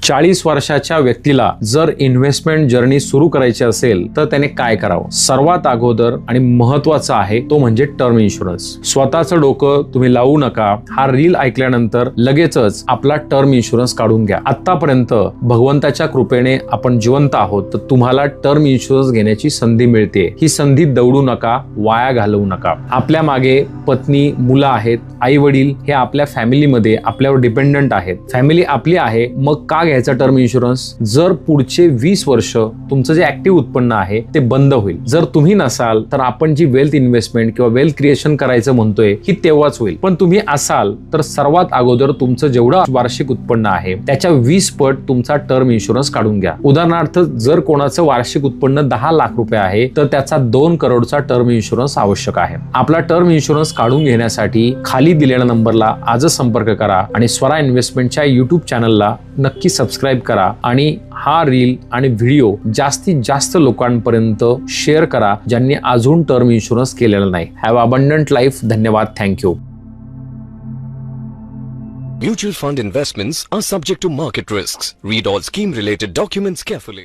40 वर्षाच्या व्यक्तीला जर इन्व्हेस्टमेंट जर्नी सुरू करायची असेल तर त्याने काय करावं? सर्वात अगोदर आणि महत्वाचं आहे तो म्हणजे टर्म इन्शुरन्स. स्वतःचं डोकं तुम्ही लावू नका. हा रील ऐकल्यानंतर लगेचच आपला टर्म इन्शुरन्स काढून घ्या. आतापर्यंत भगवंताच्या कृपेने आपण जिवंत आहोत, तर तुम्हाला टर्म इन्शुरन्स घेण्याची संधी मिळते. ही संधी दौडू नका, वाया घालवू नका. आपल्या मागे पत्नी, मुलं आहेत, आई वडील हे आपल्या फॅमिलीमध्ये आपल्यावर डिपेंडंट आहेत. फॅमिली आपली आहे, मग का घ्यायचा टर्म इन्शुरन्स? जर पुढचे 20 वर्ष तुमचं जे ऍक्टिव्ह उत्पन्न आहे ते बंद होईल. जर तुम्ही नसाल तर आपण जी वेल्थ इन्व्हेस्टमेंट किंवा वेल्थ क्रिएशन करायचं म्हणतोय ही तेव्हाच होईल. पण तुम्ही असाल तर सर्वात अगोदर तुमचं जेवढं वार्षिक उत्पन्न आहे त्याच्या 20 पट तुमचा टर्म इन्शुरन्स काढून घ्या. उदाहरणार्थ, जर कोणाचं वार्षिक उत्पन्न 10 लाख रुपये आहे तर त्याचा 2 करोडचा टर्म इन्शुरन्स आवश्यक आहे. आपला टर्म इन्शुरन्स काढून घेण्यासाठी खाली दिलेल्या नंबरला आजच संपर्क करा आणि स्वरा इन्व्हेस्टमेंटच्या YouTube चॅनलला नक्की सबस्क्राईब करा आणि हा रील आणि व्हिडिओ जास्तीत जास्त लोकांपर्यंत शेअर करा ज्यांनी अजून टर्म इन्शुरन्स केलेला नाही. Have abundant life. धन्यवाद. Thank you. Mutual fund investments are subject to market risks. Read all scheme related documents carefully.